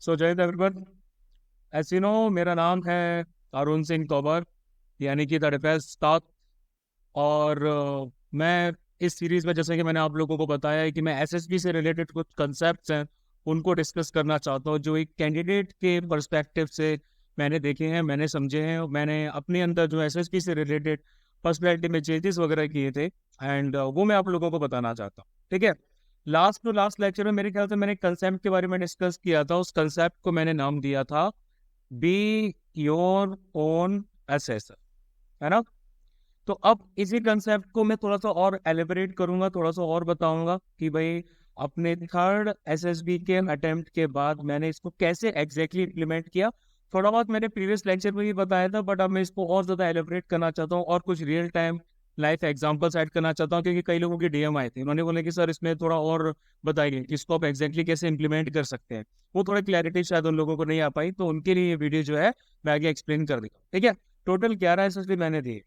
सो जय everyone, as you know मेरा नाम है अरुण सिंह तोमर, यानी कि द डिफेंस स्टाफ। और मैं इस सीरीज में, जैसे कि मैंने आप लोगों को बताया है, कि मैं एसएसबी से रिलेटेड कुछ कंसेप्ट्स हैं उनको डिस्कस करना चाहता हूँ, जो एक कैंडिडेट के पर्सपेक्टिव से मैंने देखे हैं, मैंने समझे हैं, और मैंने अपने अंदर जो एसएसबी से रिलेटेड पर्सनैलिटी में चेंजेस वगैरह किए थे, एंड वो मैं आप लोगों को बताना चाहता हूँ। ठीक है। लास्ट टू लास्ट लेक्चर में मेरे ख्याल से मैंने कंसेप्ट के बारे में डिस्कस किया था। उस कंसेप्ट को मैंने नाम दिया था बी योर ओन एसेसर, है ना। तो अब इसी कंसेप्ट को मैं थोड़ा सा और एलिबरेट करूंगा, थोड़ा सा और बताऊंगा कि भाई अपने थर्ड एसएसबी के अटेम्प्ट के बाद मैंने इसको कैसे एग्जैक्टली इम्प्लीमेंट किया। थोड़ा बहुत मैंने प्रीवियस लेक्चर में भी बताया था, बट अब मैं इसको और ज़्यादा एलिबरेट करना चाहता हूँ और कुछ real time life examples add करना चाहता हूँ, क्योंकि कई लोगों के डीएम आए थे, उन्होंने बोला कि सर इसमें थोड़ा और बताइए कि इसको आप एग्जैक्टली कैसे इंप्लीमेंट कर सकते हैं। वो थोड़ी क्लैरिटी शायद उन लोगों को नहीं आ पाई, तो उनके लिए ये वीडियो जो है मैं आगे एक्सप्लेन कर देता हूँ। ठीक है। टोटल 11 एसएसबी मैंने दिए,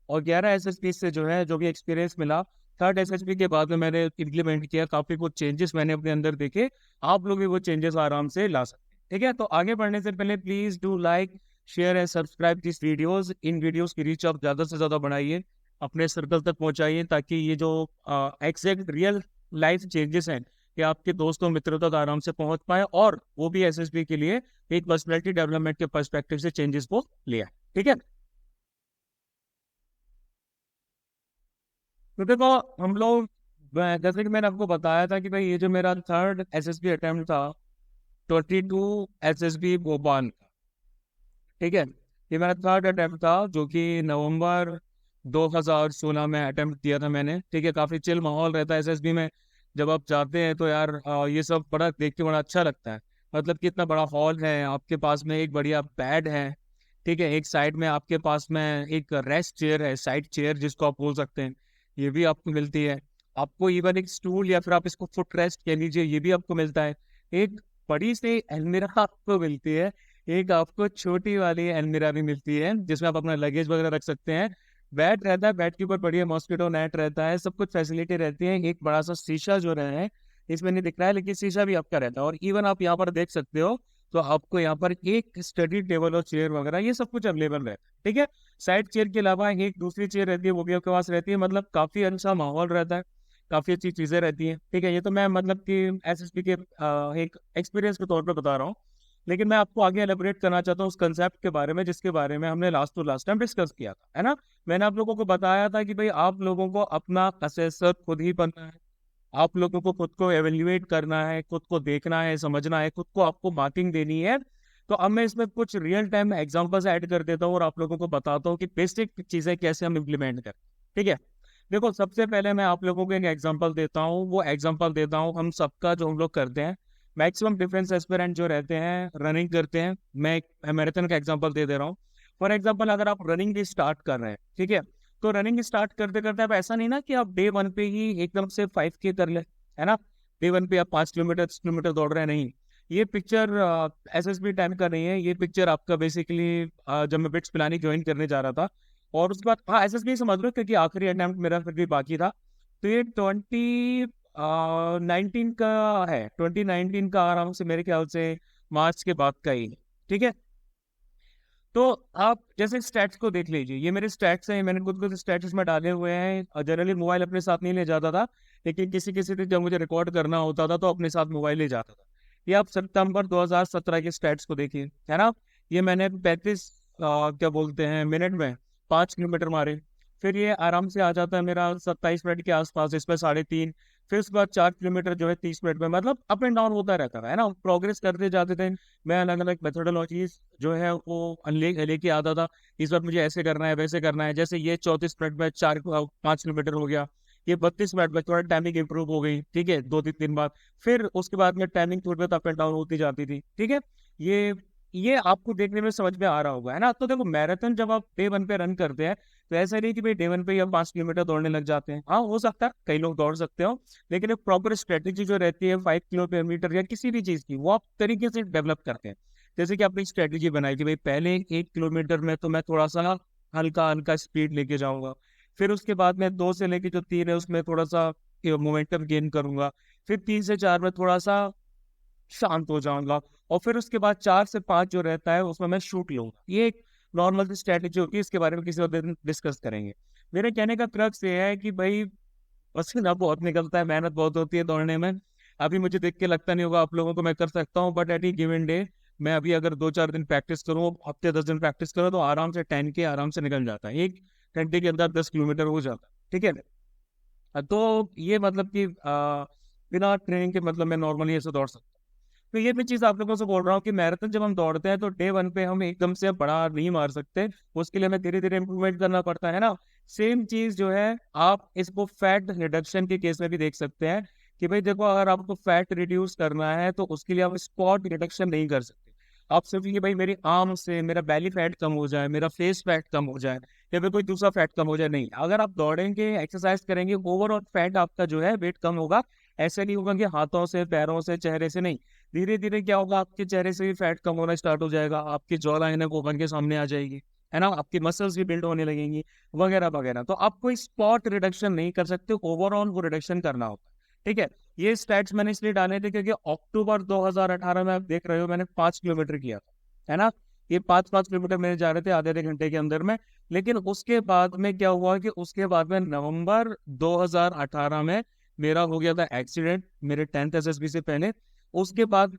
और 11 एसएसपी से जो है जो भी एक्सपीरियंस मिला, थर्ड एसएसपी के बाद में मैंने इम्प्लीमेंट किया, काफी कुछ चेंजेस मैंने अपने अंदर देखे। आप लोग भी वो चेंजेस आराम से ला सकते हैं। ठीक है। तो आगे बढ़ने से पहले please do like, share and subscribe this videos. In videos की रीच आप ज्यादा से ज्यादा बढ़ाइए, अपने सर्कल तक पहुंचाइए, ताकि ये जो एग्जैक्ट रियल लाइफ चेंजेस हैं कि आपके दोस्तों मित्रों तक आराम से पहुंच पाए, और वो भी एसएसबी के लिए एक पर्सनैलिटी डेवलपमेंट के पर्सपेक्टिव से चेंजेस को लिया। ठीक है। तो देखो, हम लोग जैसे कि मैंने आपको बताया था कि भाई ये जो मेरा थर्ड एसएसबी अटेम्प्ट था, 22 एसएसबी भोपाल का। ठीक है। ये मेरा थर्ड अटेम्प्ट था, जो कि नवंबर 2016 में अटेम्प्ट दिया था मैंने। ठीक है। काफी चिल माहौल रहता है एसएसबी में। जब आप जाते हैं तो यार ये सब बड़ा देख के बड़ा अच्छा लगता है। मतलब कि इतना बड़ा हॉल है, आपके पास में एक बढ़िया बेड है। ठीक है। एक साइड में आपके पास में एक रेस्ट चेयर है, साइड चेयर जिसको आप बोल सकते हैं, ये भी आपको मिलती है। आपको इवन एक स्टूल, या फिर आप इसको फुट रेस्ट कह लीजिए, ये भी आपको मिलता है। एक बड़ी सी अलमीरा आपको मिलती है। एक आपको छोटी वाली अलमीरा भी मिलती है, जिसमें आप अपना लगेज वगैरह रख सकते हैं। बेड रहता है, बेड के ऊपर बढ़िया मॉस्किटो नेट रहता है, सब कुछ फैसिलिटी रहती है। एक बड़ा सा शीशा जो रहा है, इसमें नहीं दिख रहा है, लेकिन शीशा भी आपका रहता है। और इवन आप यहाँ पर देख सकते हो, तो आपको यहाँ पर एक स्टडी टेबल और चेयर वगैरह ये सब कुछ अवेलेबल रहता है। ठीक है। साइड चेयर के अलावा एक दूसरी चेयर रहती है, वो भी आपके पास रहती है। मतलब काफी अच्छा माहौल रहता है, काफी अच्छी चीजें रहती हैं। ठीक है। ये तो मैं मतलब कि एसएसपी के एक एक्सपीरियंस के तौर पर बता रहा हूँ, लेकिन मैं आपको आगे एलिब्रेट करना चाहता हूँ उस कंसेप्ट के बारे में जिसके बारे में हमने last to last time discuss किया था, है ना। मैंने आप लोगों को बताया था कि भाई आप लोगों को अपना असेसर खुद ही बनना है। आप लोगों को खुद को एवेल्युएट करना है, खुद को देखना है, समझना है, खुद को आपको मार्किंग देनी है। तो अब मैं इसमें कुछ रियल टाइम एग्जांपल्स ऐड कर देता हूँ और आप लोगों को बताता हूँ कि बेसिक चीजें कैसे हम इम्प्लीमेंट करें। ठीक है। देखो, सबसे पहले मैं आप लोगों को एक एग्जांपल देता हूँ। वो एग्जांपल देता हूँ हम सबका, जो हम लोग करते हैं। मैक्सिमम डिफेंस एस्पिरेंट जो रहते हैं, रनिंग करते हैं। मैं एक मैराथन का एग्जांपल दे रहा हूँ। फॉर एग्जांपल, अगर आप रनिंग भी स्टार्ट कर रहे हैं, ठीक है, तो रनिंग स्टार्ट करते करते अब ऐसा नहीं ना कि आप डे वन पे ही एकदम से 5K कर ले, है ना। डे वन पे आप 5 किलोमीटर 6 किलोमीटर दौड़ रहे हैं, नहीं। ये पिक्चर एसएसबी टाइम का नहीं है। ये पिक्चर आपका बेसिकली जब मैं बिट्स पिलानी ज्वाइन करने जा रहा था, और उसके बाद, हाँ, एसएसबी समझ लो, क्योंकि आखिरी अटेम्प्ट मेरा फिर भी बाकी था। तो ये 2019 का है, 2019 का आराम से मेरे ख्याल से मार्च के बाद का ही है। ठीक है। तो आप जैसे स्टैट्स को देख लीजिए, ये मेरे स्टैट्स हैं, मैंने खुद को स्टैट्स में डाले हुए हैं। जनरली मोबाइल अपने साथ नहीं ले जाता था, लेकिन किसी किसी दिन जब मुझे रिकॉर्ड करना होता था तो अपने साथ मोबाइल ले जाता था। ये आप सितंबर 2017 के स्टैट्स को देखिए, है ना। ये मैंने 35 क्या बोलते हैं मिनट में 5 किलोमीटर मारे। फिर ये आराम से आ जाता है मेरा 27 मिनट के आसपास, इसमें 3.5। फिर उसके बाद 4 किलोमीटर जो है 30 मिनट में। मतलब अप एंड डाउन होता रहता है ना, प्रोग्रेस करते जाते थे। मैं अलग अलग मेथोडोलॉजीज जो है वो लेके आता था। इस बार मुझे ऐसे करना है, वैसे करना है। जैसे ये 34 मिनट में 5 किलोमीटर हो गया, ये 32 मिनट में थोड़ा टाइमिंग इंप्रूव हो गई। ठीक है, 2 3 दिन बाद। फिर उसके बाद में टाइमिंग थोड़ी बहुत अप एंड डाउन होती जाती थी। ठीक है। ये ये आपको देखने में समझ में आ रहा होगा, है ना। तो देखो, मैराथन जब आप डे वन पे रन करते हैं, तो ऐसा नहीं कि भाई डे वन पे ही हम 5 किलोमीटर दौड़ने लग जाते हैं। हाँ, हो सकता है कई लोग दौड़ सकते हो, लेकिन एक प्रॉपर स्ट्रेटेजी जो रहती है 5 किलोमीटर या किसी भी चीज की, वो आप तरीके से डेवलप करते हैं। जैसे कि आपने स्ट्रेटेजी बनाई कि भाई पहले 1 किलोमीटर में तो मैं थोड़ा सा हल्का हल्का स्पीड लेके जाऊंगा। फिर उसके बाद में 2 से लेके जो 3 है उसमें थोड़ा सा मोमेंटम गेन करूंगा। फिर 3 से 4 में थोड़ा सा शांत हो जाऊंगा। और फिर उसके बाद 4 से 5 जो रहता है उसमें मैं शूट लूंगा। ये एक नॉर्मल सी स्ट्रैटेजी होती है, इसके बारे में किसी और दिन डिस्कस करेंगे। मेरे कहने का क्रक्स ये है कि भाई पसीना बहुत निकलता है, मेहनत बहुत होती है दौड़ने में। अभी मुझे देख के लगता नहीं होगा आप लोगों को मैं कर सकता हूँ, but at E given day मैं अभी अगर 2-4 दिन प्रैक्टिस करूँ, हफ्ते 10 दिन प्रैक्टिस करूँ, तो आराम से 10K आराम से निकल जाता है, 1 घंटे के अंदर 10 किलोमीटर हो जाता है। ठीक है। तो ये मतलब कि बिना ट्रेनिंग के मतलब मैं नॉर्मली ऐसे दौड़ सकता हूँ। तो ये भी चीज आप लोगों से बोल रहा हूँ कि मैराथन जब हम दौड़ते हैं तो डे 1 पे हम एकदम से बड़ा नहीं मार सकते, उसके लिए हमें धीरे धीरे इंप्रूवमेंट करना पड़ता है ना। सेम चीज जो है आप इसको फैट रिडक्शन के केस में भी देख सकते हैं कि भाई देखो, अगर आपको फैट रिड्यूस करना है तो उसके लिए आप स्पॉट रिडक्शन नहीं कर सकते। आप सिर्फ ये भाई मेरी आर्म से मेरा बेली फैट कम हो जाए, मेरा फेस फैट कम हो जाए, या फिर कोई दूसरा फैट कम हो जाए, नहीं। अगर आप दौड़ेंगे, एक्सरसाइज करेंगे, ओवरऑल फैट आपका जो है वेट कम होगा। ऐसे नहीं होगा कि हाथों से, पैरों से, चेहरे से, नहीं। धीरे धीरे क्या होगा, आपके चेहरे से भी फैट कम होना स्टार्ट हो जाएगा, आपकी जॉ लाइन है वो बन के सामने आ जाएगी, है ना, आपकी मसल्स भी बिल्ड होने लगेंगी, वगैरह वगैरह। तो आप कोई स्पॉट रिडक्शन नहीं कर सकते, ओवरऑल वो रिडक्शन करना होता है। ठीक है। ये स्टैट्स मैंने इसलिए डाले थे क्योंकि अक्टूबर 2018 में आप देख रहे हो मैंने 5 किलोमीटर किया था, है ना। ये 5-5 किलोमीटर मेरे जा रहे थे आधे आधे घंटे के अंदर में। लेकिन उसके बाद में क्या हुआ कि उसके बाद में नवंबर 2018 में मेरा हो गया था एक्सीडेंट, मेरे 10th एसएसबी से पहले। उसके बाद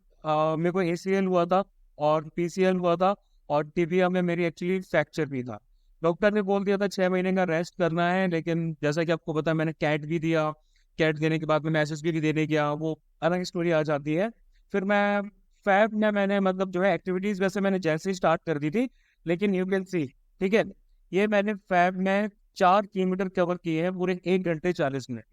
मेरे को एसीएल हुआ था और पीसीएल हुआ था, और टिबिया में मेरी एक्चुअली फ्रैक्चर भी था। डॉक्टर ने बोल दिया था 6 महीने का रेस्ट करना है, लेकिन जैसा कि आपको पता है मैंने कैट भी दिया। कैट देने के बाद में एसएसबी भी देने गया, वो अलग स्टोरी आ जाती है। फिर मैं फैब में मैंने मतलब जो है एक्टिविटीज वैसे मैंने जैसे ही स्टार्ट कर दी थी, लेकिन यू कैन सी, ठीक है, ये मैंने फैब में 4 किलोमीटर कवर किए हैं पूरे 1 घंटे 40 मिनट।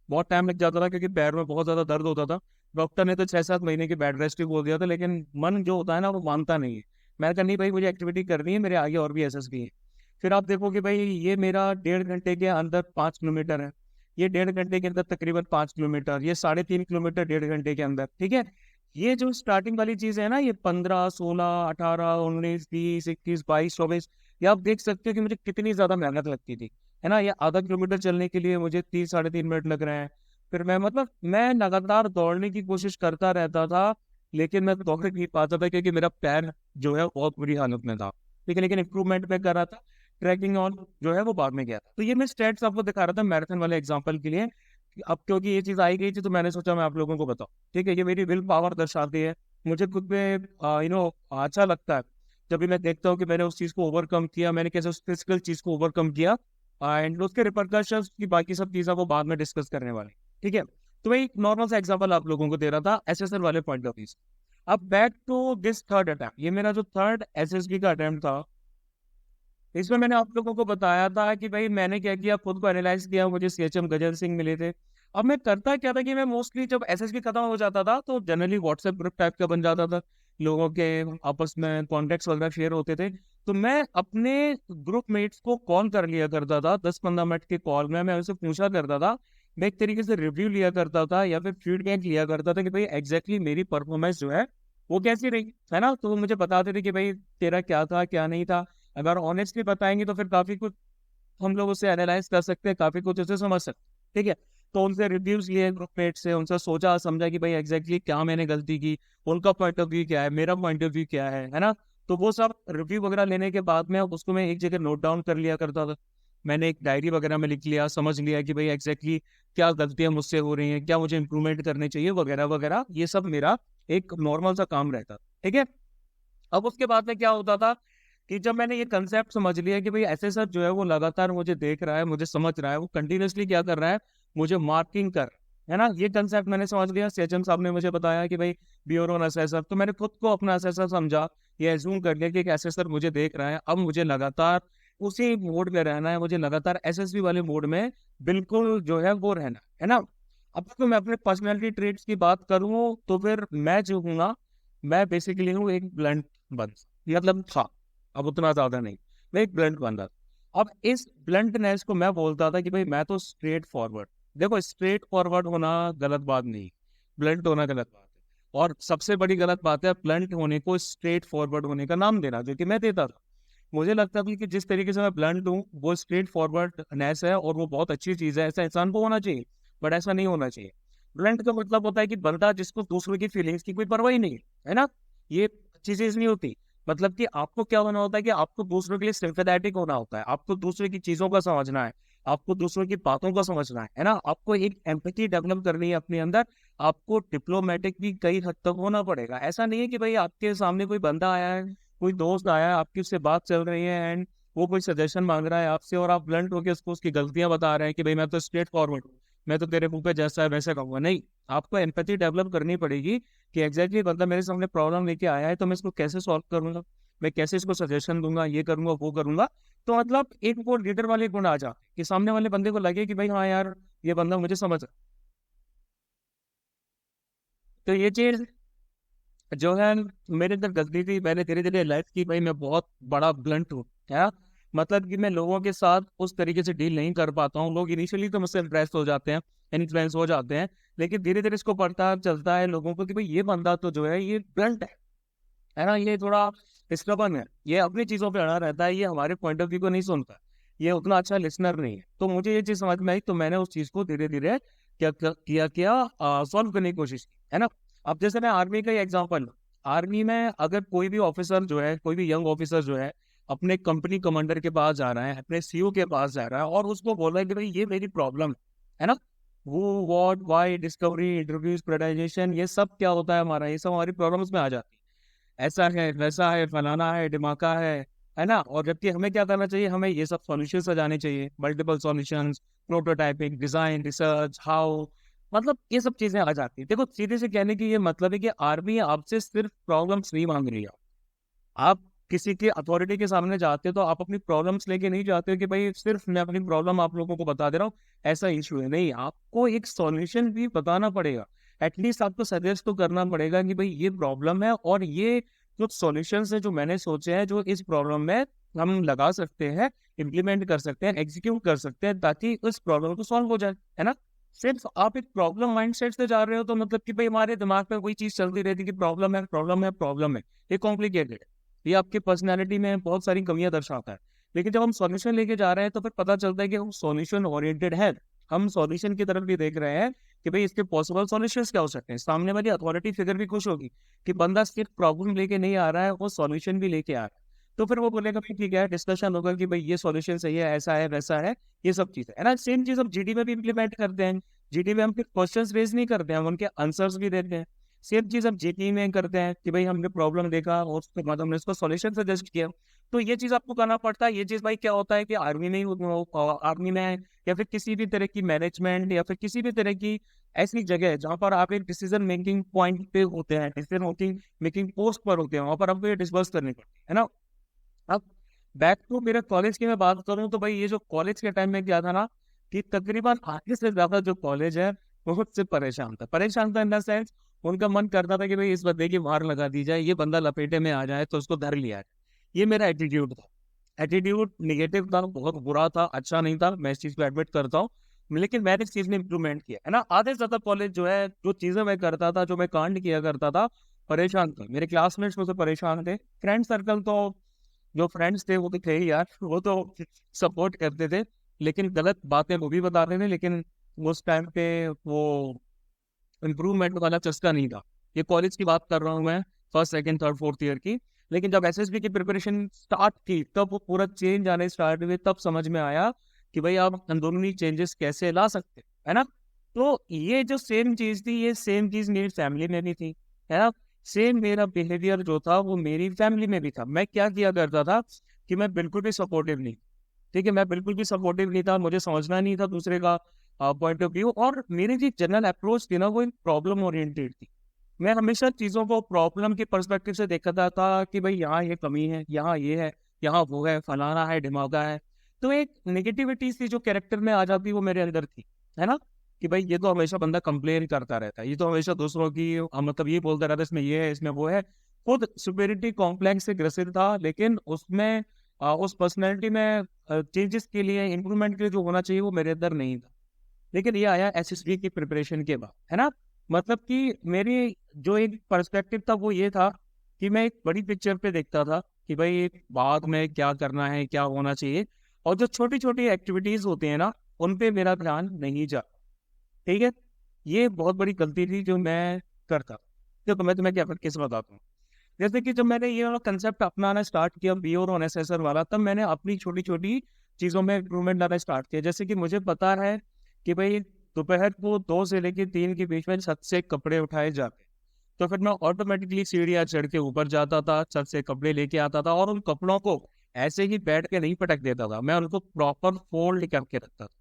बहुत टाइम लग जाता था क्योंकि पैर में बहुत ज्यादा दर्द होता था। डॉक्टर ने तो 6-7 महीने की बेड रेस्ट ही बोल दिया था, लेकिन मन जो होता है ना वो मानता नहीं है। मैं कहा नहीं भाई, मुझे एक्टिविटी करनी है, मेरे आगे और भी एसएसबी है। फिर आप देखो कि भाई ये मेरा 1.5 घंटे के अंदर 5 किलोमीटर है, ये 1.5 घंटे के अंदर तकरीबन 5 किलोमीटर, ये 3.5 किलोमीटर 1.5 घंटे के अंदर। ठीक है। ये जो स्टार्टिंग वाली चीज है ना, ये 15, 16, 18, 19, 20, 21, 22, 24, ये आप देख सकते हो कि मुझे कितनी ज्यादा मेहनत लगती थी, है ना। ये आधा किलोमीटर चलने के लिए मुझे 3-3.5 मिनट लग रहे हैं। फिर मैं मतलब मैं लगातार दौड़ने की कोशिश करता रहता था, लेकिन मैं दौड़ नहीं पाता था क्योंकि मेरा पैर जो है बहुत बुरी हालत में था। ठीक है, लेकिन इंप्रूवमेंट में कर रहा था। ट्रैकिंग ऑन जो है वो बाद में गया था। तो ये मैं स्टेट्स आपको दिखा रहा था मैराथन वाले एग्जाम्पल के लिए। अब क्योंकि ये चीज आई गई थी तो मैंने सोचा मैं आप लोगों को बताऊं। ठीक है, ये मेरी विल पावर दर्शाती है। मुझे खुद पे अच्छा लगता है जब भी मैं देखता हूँ कि मैंने उस चीज को ओवरकम किया, मैंने कैसे उस फिजिकल चीज को ओवरकम किया, एंड उसके रिपरकशंस की बाकी सब चीजें वो बाद में डिस्कस करने वाले। ठीक है। तो मैं एक नॉर्मल सा एग्जांपल आप लोगों को दे रहा था एसएसएल वाले पॉइंट ऑफ व्यू से। अब back to this third attempt, ये मेरा जो थर्ड एसएसबी का अटेम्प्ट था, इसमें मैंने आप लोगों को बताया था कि भाई मैंने क्या किया, खुद को एनालाइज किया, मुझे सीएचएम गजल सिंह मिले थे। अब मैं करता क्या था कि मैं मोस्टली जब एसएसबी खत्म हो जाता था तो जनरली व्हाट्सएप ग्रुप टाइप का बन जाता था, लोगों के आपस में कॉन्टेक्ट्स वगैरह शेयर होते थे। तो मैं अपने ग्रुप मेट्स को कॉल कर लिया करता था, 10-15 मिनट के कॉल में मैं उनसे पूछा करता था, मैं एक तरीके से रिव्यू लिया करता था या फिर फीडबैक लिया करता था कि भाई एग्जैक्टली मेरी परफॉर्मेंस जो है वो कैसी रही, है ना। तो वो मुझे बताते थे कि भाई तेरा क्या था क्या नहीं था। अगर ऑनेस्टली बताएंगे तो फिर काफी कुछ हम लोग उसे एनालाइज कर सकते हैं, काफी कुछ उसे समझ सकते हैं। ठीक है। तो उनसे रिव्यूज लिए ग्रुपमेट से, उनसे सोचा समझा कि भाई एग्जैक्टली क्या मैंने गलती की, उनका पॉइंट ऑफ व्यू क्या है, मेरा पॉइंट ऑफ व्यू क्या है ना। तो वो सब रिव्यू वगैरह लेने के बाद में उसको मैं एक जगह नोट डाउन कर लिया करता था। मैंने एक डायरी वगैरह में लिख लिया, समझ लिया कि भाई एग्जैक्टली क्या गलतियां मुझसे हो रही हैं, क्या मुझे इंप्रूवमेंट करने चाहिए, वगैरह वगैरह। ये सब मेरा एक नॉर्मल सा काम रहता। ठीक है। अब उसके बाद में क्या होता था कि जब मैंने ये कंसेप्ट समझ लिया कि भाई ऐसे सर जो है वो लगातार मुझे देख रहा है, मुझे समझ रहा है, वो कंटिन्यूअसली क्या कर रहा है, मुझे मार्किंग कर, है ना। ये कंसेप्ट मैंने समझ लिया, सेजन साहब ने मुझे बताया कि भाई ब्यूरो असेसर, तो मैंने खुद को अपना असेसर समझा, ये एज्यूम कर लिया कि एक असेसर मुझे देख रहा है। अब मुझे लगातार उसी मोड में रहना है, मुझे लगातार एसएसबी वाले मोड में बिल्कुल जो है वो रहना है ना। अब तो मैं अपने पर्सनैलिटी ट्रेट्स की बात करूँ तो फिर मैं जो हूँ ना, मैं बेसिकली हूँ एक ब्लंट बंदा, मतलब था, अब उतना ज्यादा नहीं, मैं एक ब्लंट बंदा था। अब इस ब्लंटनेस को मैं बोलता था कि भाई मैं तो स्ट्रेट फॉरवर्ड। देखो, स्ट्रेट फॉरवर्ड होना गलत बात नहीं, ब्लंट होना गलत बात है। और सबसे बड़ी गलत बात है ब्लंट होने को स्ट्रेट फॉरवर्ड होने का नाम देना, जो कि मैं देता था। मुझे लगता था कि जिस तरीके से मैं ब्लंट हूँ वो स्ट्रेट फॉरवर्डनेस है और वो बहुत अच्छी चीज है, ऐसा इंसान को होना चाहिए, बट ऐसा नहीं होना चाहिए। ब्लंट का मतलब होता है कि बंदा जिसको दूसरों की फीलिंग्स की कोई परवाह ही नहीं है ना। ये अच्छी चीज नहीं होती। मतलब कि आपको क्या होना होता है कि आपको दूसरों के लिए सिंपैथेटिक होना होता है, आपको दूसरे की चीजों का समझना है, आपको दूसरों की बातों का समझना है ना। आपको एक एम्पैथी डेवलप करनी है अपने अंदर। आपको डिप्लोमेटिक भी कई हद तक होना पड़ेगा। ऐसा नहीं है कि भाई आपके सामने कोई बंदा आया है, कोई दोस्त आया है, आपकी उससे बात चल रही है एंड वो कोई सजेशन मांग रहा है आपसे और आप ब्लंट होकर उसको उसकी गलतियां बता रहे हैं कि भाई मैं तो स्ट्रेट फॉरवर्ड हूँ, मैं तो तेरे मुंह पे जैसा है वैसे कहूंगा। नहीं, आपको एम्पैथी डेवलप करनी पड़ेगी कि एग्जैक्टली बंदा मेरे सामने प्रॉब्लम लेके आया है तो मैं इसको कैसे सॉल्व करूंगा, मैं कैसे इसको सजेशन दूंगा, ये करूंगा वो करूंगा। तो मतलब एक वो लीडर वाले गुण आ जाए कि सामने वाले बंदे को लगे कि भाई हाँ यार ये बंदा मुझे समझ रहा है। तो ये चीज जो है मेरे अंदर गलती थी। मैंने धीरे धीरे रियलाइज की भाई मैं बहुत बड़ा ब्लंट हूँ क्या। मतलब कि मैं लोगों के साथ उस तरीके से डील नहीं कर पाता हूँ। लोग इनिशियली तो मुझसे इम्प्रेस हो जाते हैं, इन्फ्लुएंस हो जाते हैं, लेकिन धीरे धीरे इसको पता चलता है लोगों को कि भाई ये बंदा तो जो है ये ब्लंट है ना, ये थोड़ा स्टबर्न है, ये अपनी चीजों पे अड़ा रहता है, ये हमारे पॉइंट ऑफ व्यू को नहीं सुनता, ये उतना अच्छा लिसनर नहीं है। तो मुझे ये चीज समझ में आई, तो मैंने उस चीज को धीरे धीरे क्या किया किया सॉल्व करने की कोशिश की, है ना। अब जैसे मैं आर्मी का ही एग्जाम्पल, आर्मी में अगर कोई भी ऑफिसर जो है, कोई भी यंग ऑफिसर जो है अपने कंपनी कमांडर के पास जा रहा है, अपने सीईओ के पास जा रहा है और उसको बोल रहा है कि भाई ये मेरी प्रॉब्लम है ना, वो what why discovery interviews prioritisation ये सब क्या होता है हमारा, ये सब हमारी प्रॉब्लम्स में आ जाती है। ऐसा है वैसा है फलाना है दिमागा है ना। और जबकि हमें क्या करना चाहिए, हमें ये सब सॉल्यूशंस सजाने चाहिए, multiple solutions, prototyping, design, research, how, मतलब ये सब चीजें आ जाती है। देखो सीधे से कहने की ये मतलब है कि आर्मी आपसे सिर्फ प्रॉब्लम्स नहीं मांग रही है। आप किसी के अथॉरिटी के सामने जाते हो तो आप अपनी प्रॉब्लम्स लेके नहीं जाते हो कि भाई सिर्फ मैं अपनी प्रॉब्लम आप लोगों को बता दे रहा हूँ, ऐसा इशू है। नहीं, आपको एक सॉल्यूशन भी बताना पड़ेगा। एटलीस्ट आपको सजेस्ट तो करना पड़ेगा कि भाई ये प्रॉब्लम है और ये जो सॉल्यूशंस है जो मैंने सोचे हैं जो इस प्रॉब्लम में हम लगा सकते हैं, इम्प्लीमेंट कर सकते हैं, एग्जीक्यूट कर सकते हैं ताकि उस प्रॉब्लम को सॉल्व हो जाए, है ना। सिर्फ आप एक प्रॉब्लम माइंडसेट से जा रहे हो तो मतलब कि भाई हमारे दिमाग में वही चीज चलती रहती है कि प्रॉब्लम है प्रॉब्लम है प्रॉब्लम है, ये कॉम्प्लिकेटेड है, ये आपकी पर्सनैलिटी में बहुत सारी कमियां दर्शाता है। लेकिन जब हम सॉल्यूशन लेके जा रहे हैं तो फिर पता चलता है कि हम सॉल्यूशन ओरिएंटेड है, हम सॉल्यूशन की तरफ भी देख रहे हैं कि भाई इसके पॉसिबल सॉल्यूशंस क्या हो सकते हैं। सामने वाली अथॉरिटी फिगर भी खुश होगी कि बंदा सिर्फ प्रॉब्लम लेके नहीं आ रहा है, वो सॉल्यूशन भी लेके आ रहा है। तो फिर वो बोलेगा भाई ठीक है, डिस्कशन होगा कि भाई ये सॉल्यूशन सही है, ऐसा है वैसा है, ये सब चीजें है ना। सेम चीज हम जीडी में भी इम्प्लीमेंट करते हैं। जीडी में हम फिर क्वेश्चंस रेज नहीं करते हैं, हम उनके आंसर्स भी देते हैं। सेम चीज हम जीटी में करते हैं कि भाई हमने प्रॉब्लम देखा और उसके बाद हमने उसको सॉल्यूशन सजेस्ट किया। तो ये चीज आपको करना पड़ता है। ये चीज भाई क्या होता है कि आर्मी में आर्मी में या फिर किसी भी तरह की मैनेजमेंट या फिर किसी भी तरह की ऐसी जगह है जहाँ पर आप एक डिसीजन मेकिंग पॉइंट पे होते हैं, डिसीजन मेकिंग मेकिंग पोस्ट पर होते हैं, वहां पर आपको ये डिस्कस करनी पड़ती है ना। अब बैक टू मेरे कॉलेज की मैं बात करूं तो भाई ये जो कॉलेज के टाइम में क्या था ना कि तकरीबन आधे से ज्यादा जो कॉलेज है वो मुझसे परेशान था इन द सेंस उनका मन करता था कि भाई इस बंदे की मार लगा दी जाए, ये बंदा लपेटे में आ जाए तो उसको धर लिया जाए। ये मेरा एटीट्यूड था। एटीट्यूड निगेटिव था, बहुत बुरा था, अच्छा नहीं था, मैं इस चीज को एडमिट करता हूँ। लेकिन मैंने इस चीज में इम्प्रूवमेंट किया है ना। आधे से ज्यादा कॉलेज जो है, जो चीजें मैं करता था, जो मैं कांड किया करता था, परेशान था। मेरे क्लासमेट्स मुझसे परेशान थे, फ्रेंड सर्कल तो जो फ्रेंड्स थे वो तो थे ही यार, वो तो सपोर्ट करते थे, लेकिन गलत बातें वो भी बताते थे। लेकिन उस टाइम पे वो इम्प्रूवमेंट वाला चस्का नहीं था। ये कॉलेज की बात कर रहा हूँ मैं, first second third fourth year की। लेकिन जब एसएसबी की प्रिपरेशन स्टार्ट की तब वो पूरा चेंज आने स्टार्ट हुए, तब समझ में आया कि भाई आप अंदरूनी चेंजेस कैसे ला सकते है ना। तो ये जो सेम चीज थी, ये सेम चीज मेरी फैमिली में भी थी, है ना। सेम मेरा बिहेवियर जो था वो मेरी फैमिली में भी था। मैं क्या किया करता था कि मैं बिल्कुल भी सपोर्टिव नहीं, ठीक है, मैं बिल्कुल भी सपोर्टिव नहीं था, मुझे समझना नहीं था दूसरे का पॉइंट ऑफ व्यू। और मेरी जो जनरल अप्रोच थी ना वो एक प्रॉब्लम ओरिएंटेड थी। मैं हमेशा चीजों को प्रॉब्लम के पर्सपेक्टिव से देखता था कि भाई यहाँ ये कमी है, यहाँ ये है, यहाँ वो है, फलाना है ढिमाका है। तो एक नेगेटिविटी सी जो कैरेक्टर में आ जाती वो मेरे अंदर थी, है ना। कि भाई ये तो हमेशा बंदा कंप्लेन करता रहता है, ये तो हमेशा दूसरों की मतलब ये बोलता रहता है इसमें ये है इसमें वो है। खुद सुपेरिटी कॉम्प्लेक्स से ग्रसित था, लेकिन उसमें उस पर्सनैलिटी में चेंजेस के लिए, इंप्रूवमेंट के लिए जो होना चाहिए वो मेरे अंदर नहीं था। लेकिन ये आया एसएसबी की प्रिपरेशन के बाद, है ना। मतलब कि मेरी जो एक पर्सपेक्टिव था वो ये था कि मैं एक बड़ी पिक्चर पे देखता था कि भाई बाद में क्या करना है, क्या होना चाहिए, और जो छोटी छोटी एक्टिविटीज होती है ना उन पे मेरा ध्यान नहीं जा, ठीक है। ये बहुत बड़ी गलती थी जो मैं करता। देखो मैं तुम्हें क्या कैसे बताता हूँ। जैसे कि जब मैंने ये वाला कंसेप्ट अपनाना स्टार्ट किया बीओ और एसएसआर वाला, तब मैंने अपनी छोटी छोटी चीजों में इम्प्रूवमेंट लाना स्टार्ट किया। जैसे कि मुझे पता है कि भाई दोपहर को 2 से लेकर 3 के बीच में छत से कपड़े उठाए जाते, तो फिर मैं ऑटोमेटिकली सीढ़ियाँ चढ़ के ऊपर जाता था, छत से कपड़े लेके आता था, और उन कपड़ों को ऐसे ही बैठ के नहीं पटक देता था, मैं उनको प्रॉपर फोल्ड करके रखता था।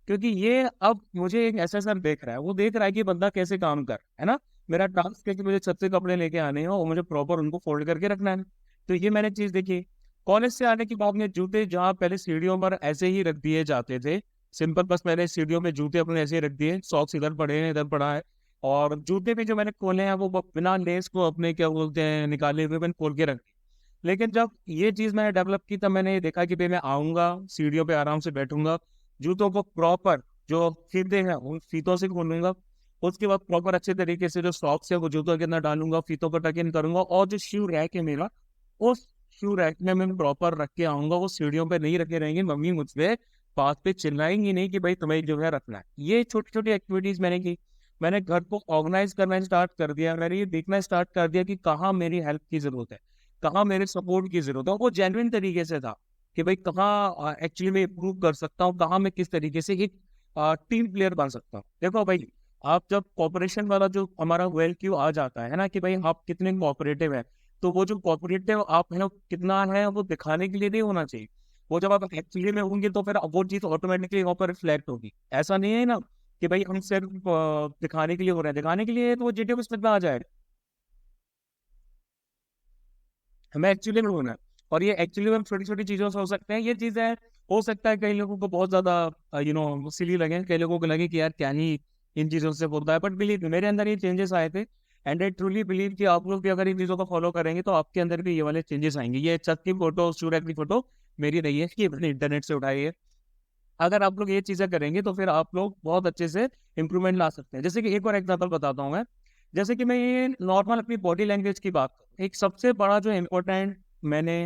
क्योंकि ये अब मुझे एक ऐसा सर देख रहा है, वो देख रहा है कि बंदा कैसे काम कर, है ना। मेरा टास्क है कि मुझे छत से कपड़े लेके आने हैं और मुझे प्रॉपर उनको फोल्ड करके रखना है। तो ये मैंने चीज देखी। कॉलेज से आने के बाद में जूते जहाँ पहले सीढ़ियों पर ऐसे ही रख दिए जाते थे, सिंपल, बस मैंने सीढ़ियों में जूते अपने ऐसे ही रख दिए, सॉक्स इधर पड़े हैं इधर पड़ा है, और जूते भी जो मैंने खोले हैं वो बिना लेस को अपने क्या बोलते हैं निकाले हुए मैंने खोल के रख दिए। लेकिन जब ये चीज मैंने डेवलप की तब मैंने ये देखा कि भाई मैं आऊंगा सीढ़ियों पे आराम से बैठूंगा, जूतों को प्रॉपर जो फीते हैं उन फीतों से खोलूंगा, उसके बाद प्रॉपर अच्छे तरीके से जो सॉक्स है वो जूतों के अंदर डालूंगा, फीतों को टक इन करूंगा, और जो शू रैक है मेरा, उस शू रैक में मैं प्रॉपर रख के आऊंगा। वो सीढ़ियों पे नहीं रखे रहेंगे, मम्मी मुझसे बात पे चिल्लाएंगी नहीं कि भाई तुम्हें जो है रखना है। ये छोटी छोटी एक्टिविटीज मैंने की। मैंने घर को ऑर्गेनाइज करना स्टार्ट कर दिया, मैंने ये देखना स्टार्ट कर दिया कि कहाँ मेरी हेल्प की जरूरत है, कहाँ मेरे सपोर्ट की जरूरत है। वो जेन्युइन तरीके से था कि भाई कहाँ एक्चुअली मैं इम्प्रूव कर सकता हूँ, कहाँ मैं किस तरीके से एक टीम प्लेयर बन सकता हूँ। देखो भाई, आप जब कॉपरेशन वाला जो हमारा वेल क्यू आ जाता है ना कि भाई आप कितने कोऑपरेटिव है, तो वो जो कोऑपरेटिव आप है कितना है वो दिखाने के लिए नहीं होना चाहिए। वो जब आप एक्चुअली में होंगे तो फिर वो चीज ऑटोमेटिकली वहाँ पर रिफ्लेक्ट होगी। ऐसा नहीं है ना कि भाई हम सिर्फ दिखाने के लिए हो रहे हैं, दिखाने के लिए तो वो जीटीओ में आ जाएगा, हमें एक्चुअली में होना है। और ये एक्चुअली में छोटी छोटी चीजों से हो सकते हैं, ये चीजें हो सकता है कई लोगों को बहुत ज्यादा सिली लगे, कई लोगों को लगे कि यार क्या ही इन चीजों से होता है, बट बिलीव मेरे अंदर ये चेंजेस आए थे। एंड आई ट्रूली बिलीव कि आप लोग भी अगर इन चीजों को फॉलो करेंगे तो आपके अंदर भी ये वाले चेंजेस आएंगे। ये छत की फोटो, सूरज की फोटो मेरी नहीं है, कि मैंने इंटरनेट से उठाई है। अगर आप लोग ये चीजें करेंगे तो फिर आप लोग बहुत अच्छे से इंप्रूवमेंट ला सकते हैं। जैसे कि एक और एग्जांपल बताता हूँ मैं। जैसे कि मैं ये नॉर्मल अपनी बॉडी लैंग्वेज की बात करूं, एक सबसे बड़ा जो इम्पोर्टेंट मैंने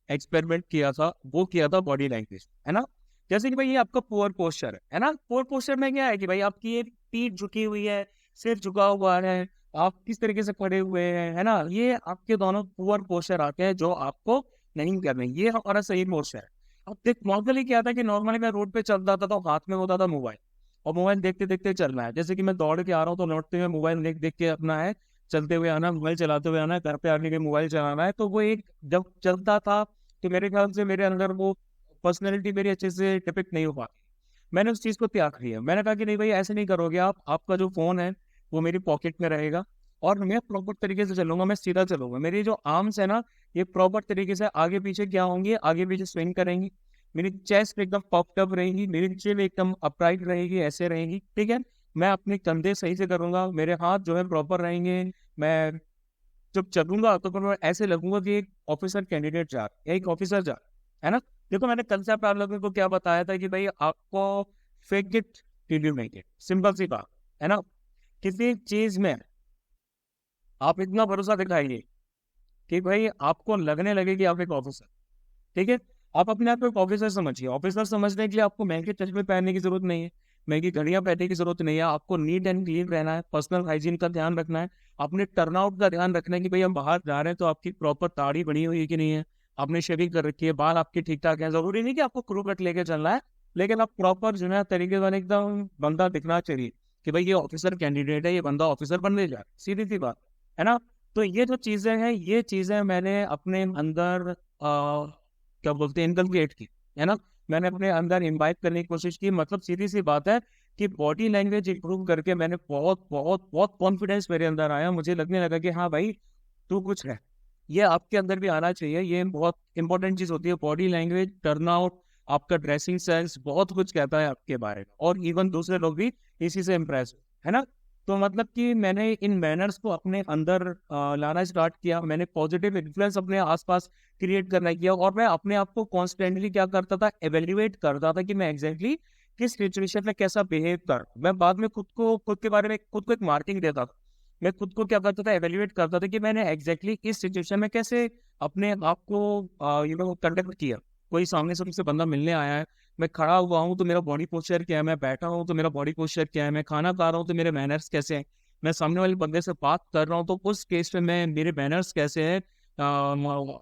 एक्सपेरिमेंट किया था वो किया था बॉडी लैंग्वेज, है ना। जैसे कि भाई ये आपका पुअर पोस्चर है ना। पुअर पोस्चर में क्या है कि भाई आपकी ये पीठ झुकी हुई है, सिर झुका हुआ है, आप किस तरीके से खड़े हुए हैं, है ना, ये आपके दोनों पुअर पोस्चर आते हैं जो आपको नहीं करने। ये हमारा सही पोस्चर है। अब देख नॉर्मली क्या था कि नॉर्मली मैं रोड पे चल रहा था तो हाथ में होता था मोबाइल, और मोबाइल देखते देखते चलना है। जैसे कि मैं दौड़ के आ रहा हूँ तो लौटते हुए मोबाइल देख देख के अपना है, चलते हुए आना, मोबाइल चलाते हुए आना, घर पे आने के मोबाइल चलाना है। तो वो एक जब चलता था तो मेरे ख्याल से मेरे अंदर वो पर्सनैलिटी मेरी अच्छे से डिपिक्ट नहीं हो पाती। मैंने उस चीज को त्याग दिया। मैंने कहा कि नहीं भाई ऐसे नहीं करोगे आप, आपका जो फोन है वो मेरी पॉकेट में रहेगा, और मैं प्रॉपर तरीके से चलूंगा, मैं सीधा चलूंगा। मेरी जो आर्म्स है ना ये प्रॉपर तरीके से आगे पीछे क्या होंगी, आगे पीछे स्विंग करेंगी, मेरी चेस्ट एकदम पॉप्ड अप रहेगी, मेरी चिन एकदम अपराइट रहेगी, ऐसे रहेगी, ठीक है। मैं अपने कंधे सही से करूंगा, मेरे हाथ जो है प्रॉपर रहेंगे। मैं जब चलूंगा तो फिर मैं ऐसे लगूंगा कि एक ऑफिसर कैंडिडेट जा रहा है, एक ऑफिसर जा रहा है ना। देखो मैंने कंसेप्ट आप लोगों को क्या बताया था कि भाई आपको fake it till you make it, simple सी बात है ना। किसी चीज में आप इतना भरोसा दिखाइए कि भाई आपको लगने लगे कि आप एक ऑफिसर, ठीक है। आप अपने आप को एक ऑफिसर समझिए। ऑफिसर समझने के लिए आपको महंगे चश्मे पहनने की जरूरत नहीं है, महंगी घड़ियां पहनने की जरूरत नहीं है। आपको नीट एंड क्लीन रहना है, पर्सनल हाइजीन का ध्यान रखना है, अपने टर्नआउट का ध्यान रखना है कि भाई हम बाहर जा रहे हैं तो आपकी प्रॉपर दाढ़ी बनी हुई है कि नहीं है, आपने शेविंग कर रखी है, बाल आपके ठीक ठाक है। जरूरी नहीं कि आपको क्रू कट लेके चलना है, लेकिन आप प्रॉपर जो है तरीके से एकदम बंदा दिखना चाहिए कि भाई ये ऑफिसर कैंडिडेट है, ये बंदा ऑफिसर बनने जा रहा है, सीधी सी बात है ना। तो ये जो चीजें हैं ये चीजें मैंने अपने अंदर क्या बोलते हैं इनकलकेट की, है ना। मैंने अपने अंदर इम्बाइब करने की कोशिश की। मतलब सीधी सी बात है कि बॉडी लैंग्वेज इंप्रूव करके मैंने बहुत बहुत बहुत कॉन्फिडेंस मेरे अंदर आया। मुझे लगने लगा कि हाँ भाई तू कुछ है, ये आपके अंदर भी आना चाहिए। ये बहुत इंपॉर्टेंट चीज होती है, बॉडी लैंग्वेज, टर्नआउट, आपका ड्रेसिंग सेंस बहुत कुछ कहता है आपके बारे में, और इवन दूसरे लोग भी इसी से इम्प्रेस है ना। तो मतलब कि मैंने इन मैनर्स को अपने अंदर लाना स्टार्ट किया। मैंने पॉजिटिव इन्फ्लुएंस अपने आसपास क्रिएट करना किया, और मैं अपने आप को कॉन्स्टेंटली क्या करता था, एवेल्युएट करता था कि मैं एग्जैक्टली किस सिचुएशन में कैसा बिहेव कर। मैं बाद में खुद के बारे में खुद को एक मार्किंग देता था। मैं खुद को क्या करता था, एवेल्युएट करता था कि मैंने एग्जैक्टली इस सिचुएशन में कैसे अपने आप को कंडक्ट किया। कोई सामने से मुझसे बंदा मिलने आया है, मैं खड़ा हुआ हूँ तो मेरा बॉडी पोस्चर क्या है, मैं बैठा हूँ तो मेरा बॉडी पोस्चर क्या है, मैं खाना खा रहा हूँ तो मेरे मैनर्स कैसे हैं, मैं सामने वाले बंदे से बात कर रहा हूँ तो उस केस में मैं मेरे मैनर्स कैसे हैं,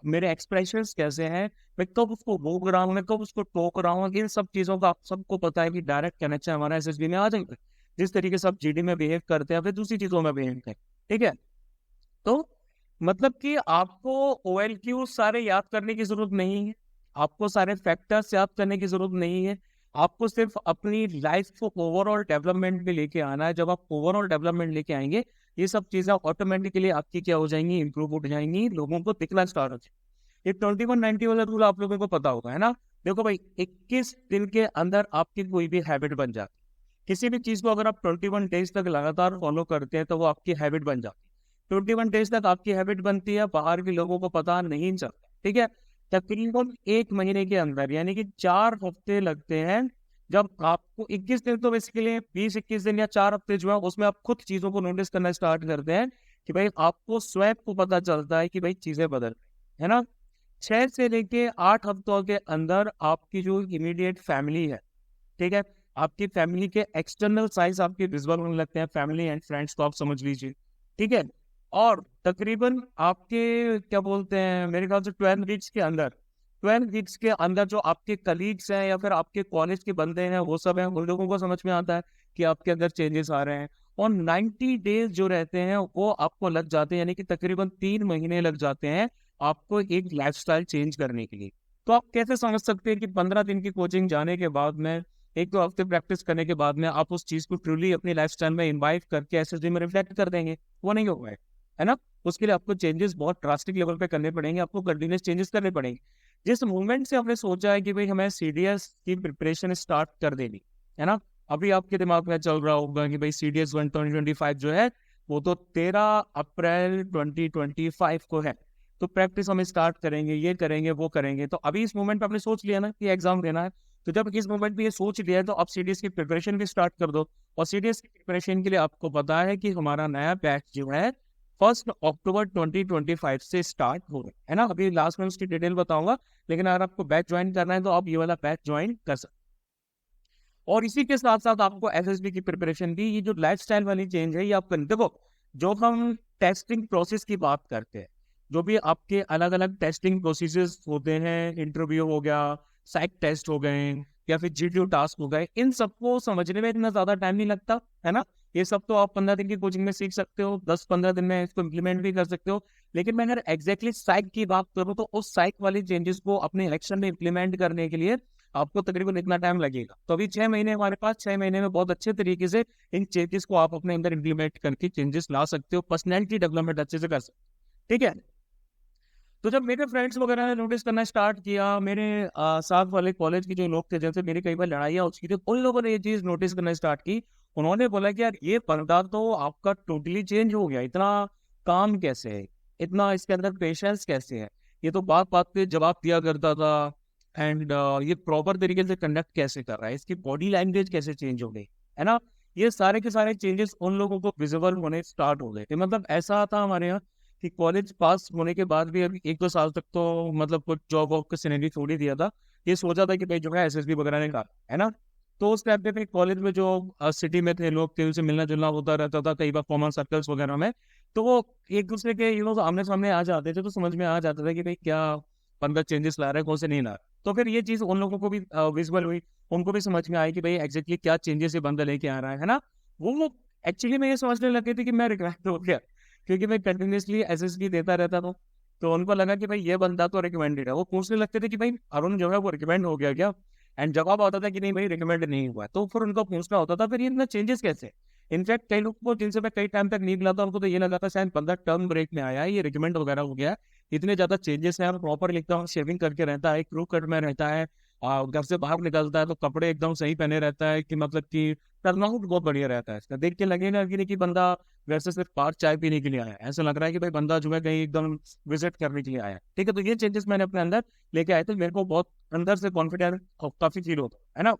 मेरे एक्सप्रेशंस कैसे हैं, मैं कब उसको रोक रहा हूँ, मैं कब उसको टोक रहा हूँ, इन सब चीज़ों का आप सबको पता है कि डायरेक्ट कनेक्शन हमारा एसएसबी में आ जाएगा। जिस तरीके से आप जीडी में बिहेव करते हैं फिर दूसरी चीज़ों में बिहेव करें। ठीक है, तो मतलब कि आपको OLQ सारे याद करने की जरूरत नहीं है, आपको सारे फैक्टर्स याद करने की जरूरत नहीं है, आपको सिर्फ अपनी लाइफ को ओवरऑल डेवलपमेंट में लेके आना है। जब आप ओवरऑल डेवलपमेंट लेके आएंगे ये सब चीजें ऑटोमेटिकली आपकी क्या हो जाएंगी, इंप्रूव हो जाएंगी, लोगों को दिखना स्टार्ट हो जाएगी। ये 2190 वाला रूल आप लोगों को पता होगा, है ना। देखो भाई, 21 दिन के अंदर आपकी कोई भी हैबिट बन जाती है। किसी भी चीज को अगर आप 21 डेज तक लगातार फॉलो करते हैं तो वो आपकी हैबिट बन जाती है। 21 डेज तक आपकी हैबिट बनती है, बाहर के लोगों को पता नहीं चलता। ठीक है, तकरीबन 1 महीने के अंदर यानी कि 4 हफ्ते लगते हैं। जब आपको 21 दिन, तो बेसिकली 20-21 दिन या 4 हफ्ते जो है उसमें आप खुद चीजों को नोटिस करना स्टार्ट करते हैं कि भाई आपको स्वयं को पता चलता है कि भाई चीजें बदल रही है ना। 6 से लेके 8 हफ्तों के अंदर आपकी जो इमीडिएट फैमिली है, ठीक है, आपकी फैमिली के एक्सटर्नल साइज आपके विजुअल होने लगते हैं, फैमिली एंड फ्रेंड्स को आप समझ लीजिए। ठीक है, और तकरीबन आपके क्या बोलते हैं, मेरे ख्याल से 12 वीक्स के अंदर जो आपके कलीग्स हैं या फिर आपके कॉलेज के बंदे हैं वो सब हैं, उन लोगों को समझ में आता है कि आपके अंदर चेंजेस आ रहे हैं। और 90 डेज जो रहते हैं वो आपको लग जाते हैं, यानी कि तकरीबन 3 महीने लग जाते हैं आपको एक लाइफस्टाइल चेंज करने के लिए। तो आप कैसे समझ सकते हैं कि 15 दिन की कोचिंग जाने के बाद में, 1-2 हफ्ते प्रैक्टिस करने के बाद में आप उस चीज को ट्रूली अपनी लाइफस्टाइल में इन्वाइट करके एसएसडी में रिफ्लेक्ट कर देंगे? वो नहीं होगा, है ना। उसके लिए आपको चेंजेस बहुत ड्रास्टिक लेवल पे करने पड़ेंगे, आपको कंटिन्यूस चेंजेस करने पड़ेंगे। जिस मूवमेंट से आपने सोचा है कि भाई हमें सीडीएस की प्रिपरेशन स्टार्ट कर देनी, है ना, अभी आपके दिमाग में चल रहा होगा कि भाई सीडीएस 1 2025 जो है वो तो 13 अप्रैल 2025 को है, तो प्रैक्टिस हम स्टार्ट करेंगे, ये करेंगे, वो करेंगे। तो अभी इस मोमेंट पे आपने सोच लिया ना कि एग्जाम देना है, तो जब इस मोमेंट पे ये सोच लिया है तो आप सीडीएस की प्रिपरेशन भी स्टार्ट कर दो। और सीडीएस की प्रिपरेशन के लिए आपको पता है कि हमारा नया बैच जो है 1 अक्टूबर 2025 से स्टार्ट हो रहा है ना। अभी लास्ट में उसकी डिटेल बताऊंगा, लेकिन अगर आपको बैच ज्वाइन करना है तो आप ये वाला बैच ज्वाइन कर सकते। और इसी के साथ साथ आपको एसएसबी की प्रिपरेशन भी, ये जो लाइफस्टाइल वाली चेंज है ये आप देखो, जो हम टेस्टिंग प्रोसेस की बात करते हैं, जो भी आपके अलग अलग टेस्टिंग प्रोसेसेस होते हैं, इंटरव्यू हो गया, साइक टेस्ट हो गए या फिर जीटीओ टास्क हो गए, इन सबको समझने में इतना ज्यादा टाइम नहीं लगता, है ना। ये सब तो आप 15 दिन की कोचिंग में सीख सकते हो, 10-15 दिन में इसको इम्प्लीमेंट भी कर सकते हो। लेकिन मैं अगर एग्जैक्टली साइक की बात करूँ तो उस साइक वाली चेंजेस को अपने इलेक्शन में इम्प्लीमेंट करने के लिए आपको तकरीबन इतना टाइम लगेगा। तो अभी 6 महीने हमारे पास, 6 महीने में बहुत अच्छे तरीके से इन चेंजेस को आप अपने अंदर इम्प्लीमेंट करके चेंजेस ला सकते हो, पर्सनैलिटी डेवलपमेंट अच्छे से कर सकते हो। ठीक है, तो जब मेरे फ्रेंड्स वगैरह ने नोटिस करना स्टार्ट किया, मेरे साथ वाले कॉलेज के जो लोग थे जिनसे मेरी कई बार लड़ाइयाँ हो चुकी थी, उन लोगों ने ये चीज नोटिस करना स्टार्ट की। उन्होंने बोला कि यार ये बंदा तो आपका टोटली चेंज हो गया, इतना काम कैसे है, इतना इसके अंदर पेशेंस कैसे है, ये तो बात बात पे जवाब दिया करता था, एंड ये प्रॉपर तरीके से कंडक्ट कैसे कर रहा है, इसकी बॉडी लैंग्वेज कैसे चेंज हो गई, है ना। ये सारे के सारे चेंजेस उन लोगों को विजिबल होने स्टार्ट हो गए थे। मतलब ऐसा था हमारे यहाँ कि कॉलेज पास होने के बाद भी अभी 1-2 साल तक तो मतलब कुछ जॉब वॉब का सिनेरियो छोड़ ही दिया था। ये सोचा था कि भाई जो है एसएसबी वगैरह ने कहा, है ना। तो उस टाइम पे फिर कॉलेज में जो सिटी में थे लोग थे, उनसे मिलना जुलना होता रहता था कई बार कॉमन सर्कल्स वगैरह में। तो वो एक दूसरे के आमने सामने आ जाते थे, तो समझ में आ जाता था कि भाई क्या बंदा चेंजेस ला रहा है, कौन से नहीं ला रहा। तो फिर ये चीज उन लोगों को भी विजुअल हुई, उनको भी समझ में आई कि भाई एग्जैक्टली क्या चेंजेस ये बंदा लेके आ रहा है ना। वो एक्चुअली मैं ये समझने लगे थे कि मैं रिग्रेट हो गया, क्योंकि मैं कंटिन्यूसली एसएसबी देता रहता था। तो उनको लगा कि भाई ये बंदा तो रिकमेंडेड है, वो पूछने लगते थे कि भाई अरुण जो है वो रिकमेंड हो गया क्या, एंड जवाब आता था कि नहीं भाई रिकमेंड नहीं हुआ। तो फिर उनको पूछना होता था फिर ये इतना चेंजेस कैसे। इनफैक्ट कई लोग को जिनसे मैं कई टाइम तक नहीं मिला था उनको तो ये लगा था शायद बंदा टर्म ब्रेक में आया है, ये रिकमेंड वगैरह हो गया है। इतने ज्यादा चेंजेस हैं, प्रॉपर लिखता हूँ, शेविंग करके रहता है, क्रू कट में रहता है, घर से बाहर निकलता है तो कपड़े एकदम सही पहने रहता है, कि मतलब कि टर्नआउट बहुत बढ़िया रहता है इसका। देख के लगेगा कि नहीं कि बंदा वैसे सिर्फ पार्क चाय पीने के लिए आया है, ऐसा लग रहा है कि भाई बंदा जो है कहीं एकदम विजिट करने के लिए आया है। ठीक है, तो ये चेंजेस मैंने अपने अंदर लेके आए थे, मेरे को बहुत अंदर से कॉन्फिडेंस काफी फील होता है ना।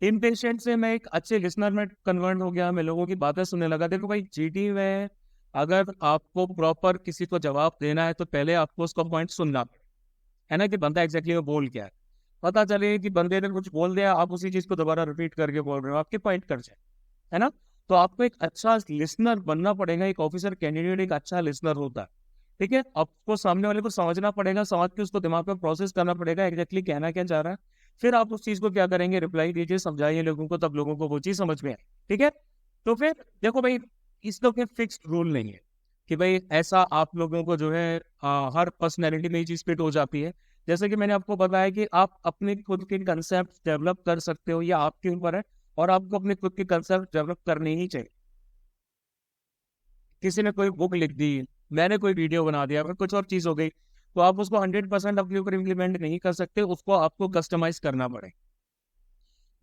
इन पेशेंट से मैं एक अच्छे लिसनर में कन्वर्ट हो गया, मैं लोगों की बातें सुनने लगा। देखो भाई जीटी में अगर आपको प्रॉपर किसी को जवाब देना है तो पहले आपको उसका पॉइंट सुनना है ना, कि बंदा एग्जैक्टली वो बोल क्या है। पता चले कि बंदे ने कुछ बोल दिया, आप उसी चीज को दोबारा रिपीट करके बोल रहे हो, आपके पॉइंट कट जाए, है ना। तो आपको एक अच्छा लिसनर बनना पड़ेगा। एक ऑफिसर कैंडिडेट एक अच्छा लिसनर होता है, ठीक है। आपको सामने वाले को समझना पड़ेगा, समझ के उसको दिमाग में प्रोसेस करना पड़ेगा एग्जैक्टली कहना क्या चाह रहा है। फिर आप उस चीज को क्या करेंगे, रिप्लाई दीजिए, समझाइए लोगों को, तब लोगों को वो चीज समझ में आए, ठीक है। तो फिर देखो भाई, इसका कोई फिक्स्ड रूल नहीं है कि भाई ऐसा आप लोगों को जो है हर पर्सनैलिटी में ये चीज फिट हो जाती है। जैसे कि मैंने आपको बताया कि आप अपने खुद के कंसेप्ट डेवलप कर सकते हो, या आपके ऊपर है, और आपको अपने खुद के कंसेप्ट डेवलप करने ही चाहिए। किसी ने कोई बुक लिख दी, मैंने कोई वीडियो बना दिया, अगर कुछ और चीज हो गई, तो आप उसको 100% अपने ऊपर इम्प्लीमेंट नहीं कर सकते, उसको आपको कस्टमाइज करना पड़े।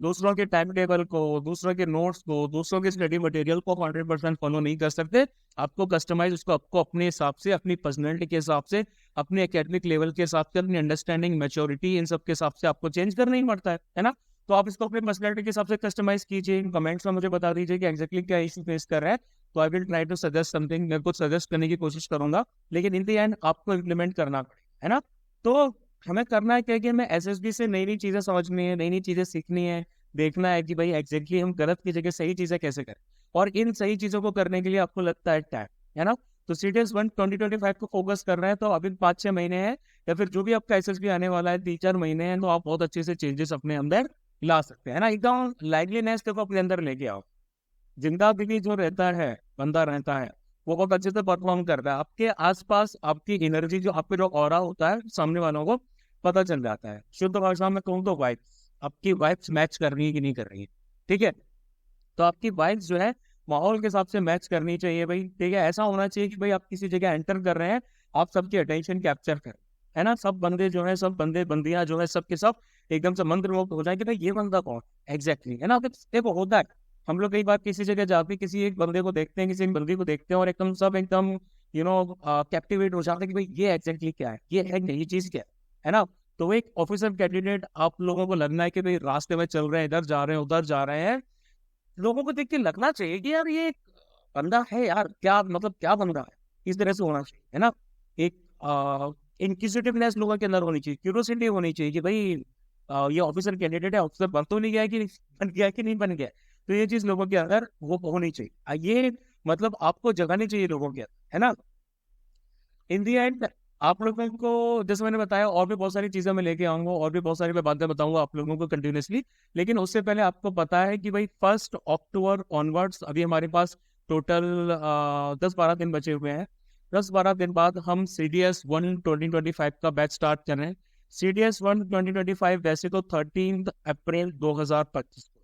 दूसरों के टाइम टेबल को, दूसरों के नोट्स को, दूसरों के स्टडी मटेरियल को 100% फॉलो नहीं कर सकते। आपको कस्टमाइज उसको आपको अपने हिसाब से, अपनी पर्सनैलिटी के हिसाब से, अपने एकेडमिक लेवल के हिसाब से, अपनी अंडरस्टैंडिंग, मैच्योरिटी, इन सब के हिसाब से आपको चेंज करना ही पड़ता है ना। तो आप इसको अपनी पर्सनैलिटी के हिसाब से कस्टमाइज कीजिए। कमेंट्स में मुझे बता दीजिए कि एक्जैक्टली क्या इशू फेस कर रहा है, तो I will try to suggest something. मैं कुछ सजेस्ट करने की कोशिश करूंगा, लेकिन इन द एंड आपको इम्प्लीमेंट करना पड़ेगा, है ना। तो हमें करना है क्या कि हमें एसएसबी से नई नई चीजें समझनी है, नई नई चीजें सीखनी है, देखना है कि भाई एग्जैक्टली हम गलत की जगह सही चीजें कैसे करें। और इन सही चीजों को करने के लिए आपको लगता है टाइम, है ना। तो सीडीएस 2025 को फोकस कर रहे हैं, तो अभी 5-6 महीने हैं, या फिर जो भी आपका एसएसबी आने वाला है 3-4 महीने हैं, तो आप बहुत अच्छे से चेंजेस अपने अंदर ला सकते हैं, है ना। एकदम लाइवलीनेस को अपने अंदर लेके आओ। जिंदा दिली जो रहता है, बंदा रहता है, वो बहुत अच्छे से परफॉर्म करता है। आपके आसपास आपकी एनर्जी, जो आपके जो ऑरा होता है, सामने वालों को पता चल जाता है। शुद्ध भाषा में कहूँ तो वाइब्स, आपकी वाइब्स मैच कर रही है कि नहीं कर रही है, ठीक है। तो आपकी वाइब्स जो है माहौल के हिसाब से मैच करनी चाहिए भाई, ठीक है। ऐसा होना चाहिए कि भाई आप किसी जगह एंटर कर रहे हैं, आप सबकी अटेंशन कैप्चर करें, है ना। सब बंदे जो है, सब बंदे बंदियां जो है, सबके सब एकदम से मंत्रमुग्ध हो जाए कि भाई ये बंदा कौन एग्जैक्टली, है ना। देखो होता है, हम लोग कई बार किसी जगह जाते, किसी एक बंदे को देखते हैं, किसी एक बंदी को देखते हैं, और एकदम सब एकदम कैप्टिवेट हो जाते हैं कि भाई ये एग्जैक्टली क्या है, ये है क्या, ये चीज क्या है ना। तो वो एक ऑफिसर कैंडिडेट, आप लोगों को लगना है कि भाई रास्ते में चल रहे हैं, इधर जा रहे हैं, उधर जा रहे हैं, लोगों को देख के लगना चाहिए कि यार ये बंदा है यार, क्या मतलब क्या बन रहा है, इस तरह से होना चाहिए, है ना। एक इंक्विजिटिवनेस लोगों के अंदर होनी चाहिए, क्यूरियोसिटी होनी चाहिए कि भाई ये ऑफिसर कैंडिडेट है, ऑफिसर बन तो नहीं गया कि बन गया कि नहीं बन गया। तो ये चीज लोगों के अंदर वो होनी चाहिए, ये मतलब आपको जगानी चाहिए लोगों के अंदर, है ना। इन दी एंड आप लोगों को, जैसे मैंने बताया, और भी बहुत सारी चीजें मैं लेके आऊंगा, और भी बहुत सारी मैं बातें बताऊंगा आप लोगों को कंटिन्यूसली। लेकिन उससे पहले आपको पता है कि भाई 1 अक्टूबर ऑनवर्ड्स अभी हमारे पास टोटल 10-12 दिन बचे हुए हैं। 10-12 दिन बाद हम CDS 1 2025 का बैच स्टार्ट कर रहे हैं। CDS 1 2025 वैसे तो 13 अप्रैल 2025 को,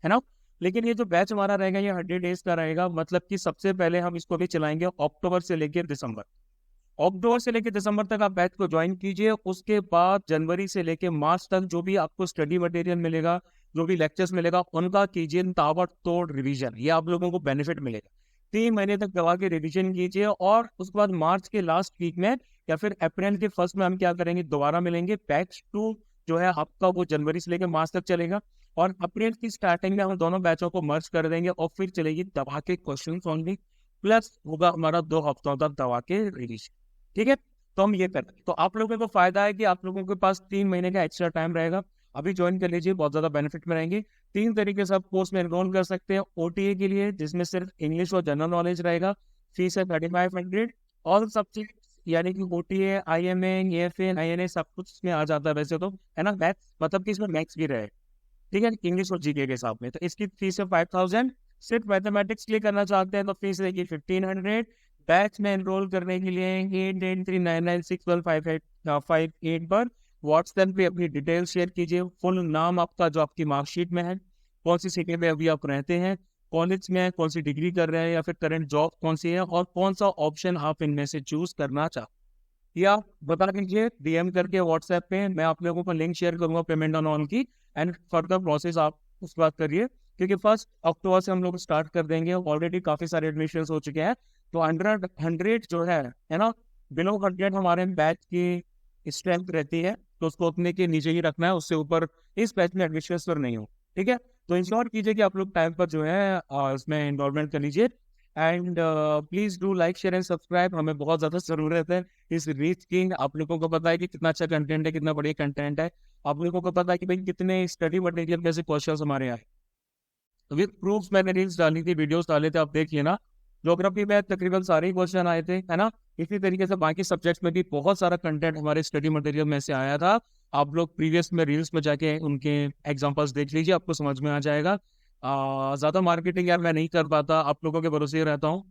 है ना। लेकिन ये जो बैच हमारा रहेगा, ये 100 डेज का रहेगा। मतलब कि सबसे पहले हम इसको भी चलाएंगे अक्टूबर से लेकर दिसंबर। अक्टूबर से लेकर दिसंबर तक आप बैच को ज्वाइन कीजिए। उसके बाद जनवरी से लेकर मार्च तक जो भी आपको स्टडी मटेरियल मिलेगा, जो भी लेक्चर्स मिलेगा, उनका कीजिए ताबड़तोड़ रिवीजन। ये आप लोगों को बेनिफिट मिलेगा। 3 महीने तक दबा के रिवीजन कीजिए, और उसके बाद मार्च के लास्ट वीक में या फिर अप्रैल के फर्स्ट में हम क्या करेंगे, दोबारा मिलेंगे। बैच 2 जो है आपका, वो जनवरी से लेकर मार्च तक चलेगा, और अप्रैल की स्टार्टिंग में हम दोनों बैचों को मर्ज कर देंगे, और फिर चलेगी दबा के क्वेश्चन ओनली, प्लस होगा हमारा 2 हफ्तों तक दबा के रिवीजन, ठीक है। तो हम ये करते हैं, तो आप लोगों को फायदा है कि आप लोगों के पास 3 महीने का एक्स्ट्रा टाइम रहेगा। अभी ज्वाइन कर लीजिए, बहुत ज्यादा बेनिफिट में रहेंगे। 3 तरीके से आप कोर्स में एनरोल कर सकते हैं। OTA के लिए, जिसमें सिर्फ इंग्लिश और जनरल नॉलेज रहेगा, फीस है 3500। और सब्जेक्ट यानी कि OTA, IMA, AFA, INA सब कुछ इसमें आ जाता है वैसे तो, है ना। मैथ्स मतलब कि इसमें मैथ्स भी रहे, ठीक है, इंग्लिश और GK के साथ में। तो इसकी फीस है 5000। सिर्फ मैथमेटिक्स के लिए करना चाहते हैं तो फीस रहेगी 1500। बैच में एनरोल करने के लिए 8839961258 पर व्हाट्सएप पे अपनी डिटेल शेयर कीजिए। फुल नाम आपका जो आपकी मार्कशीट में है, कौन सी सिटी में अभी आप रहते हैं, कॉलेज में कौन सी डिग्री कर रहे हैं, या फिर करंट जॉब कौन सी है, और कौन सा ऑप्शन आप इनमें से चूज करना चाहते हैं, या बता दीजिए DM करके व्हाट्सएप पे। मैं आप लोगों को लिंक शेयर करूंगा पेमेंट ऑन ऑन की, एंड फर्दर प्रोसेस आप उस बात करिए, क्योंकि 1 अक्टूबर से हम लोग स्टार्ट कर देंगे। ऑलरेडी काफी सारे एडमिशन हो चुके हैं, तो 100 जो है ना, बिलो 100 हमारे बैच की स्ट्रेंथ रहती है, तो उसको उतने के नीचे ही रखना है, उससे ऊपर इस बैच में एडमिशन पर नहीं हो, ठीक है। तो इंश्योर कीजिए कि आप लोग टाइम पर जो है इसमें एनरोलमेंट कर लीजिए। And please do like share and subscribe, हमें बहुत ज्यादा जरूरत है इस रीच की। आप लोगों को पता है कि कितना अच्छा कंटेंट है, कितना बढ़िया कंटेंट है। आप लोगों को पता है कि भाई कितने स्टडी मटेरियल कैसे क्वेश्चन हमारे यहाँ विद प्रूफ्स मैंने रील्स डाली थी, वीडियोस डाले थे, आप देखिए ना। ज्योग्राफी में तकरीबन सारे ही क्वेश्चन आए थे, है ना। इसी तरीके से बाकी सब्जेक्ट्स में भी बहुत सारा कंटेंट हमारे स्टडी मटेरियल में से आया था। आप लोग प्रीवियस में रील्स में जाके उनके एग्जांपल्स देख लीजिए, आपको समझ में आ जाएगा। ज़्यादा मार्केटिंग यार मैं नहीं कर पाता, आप लोगों के भरोसे ही रहता हूँ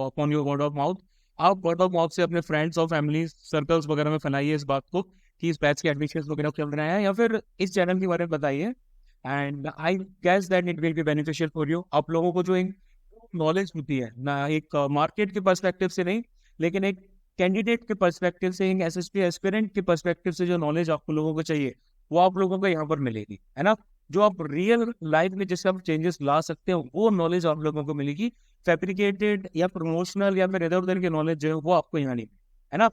upon your word of mouth. आप वर्ड ऑफ माउथ से अपने फ्रेंड्स और फैमिली सर्कल्स वगैरह में फैलाइए इस बात को कि इस बैच के एडमिशन वगैरह चल रहे हैं, या फिर इस चैनल के बारे में बताइए। And I guess that it will be beneficial for you. आप लोगों को जो एक नॉलेज होती है ना, एक मार्केट के पर्सपेक्टिव से नहीं, लेकिन एक कैंडिडेट के पर्सपेक्टिव से, एक एसएसपी एस्पिरेंट के पर्सपेक्टिव से जो नॉलेज आपको लोगों को चाहिए, वो आप लोगों को यहाँ पर मिलेगी, है ना। जो आप रियल लाइफ में जिससे आप चेंजेस ला सकते हो, वो नॉलेज आप लोगों को मिलेगी। फैब्रिकेटेड या प्रमोशनल या फिर इधर उधर की नॉलेज जो है वो आपको यहाँ नहीं, है ना।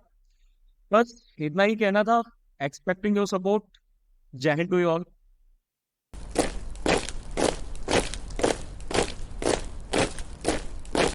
बस इतना ही कहना था। Expecting your support. जय हिंद टू यू ऑल।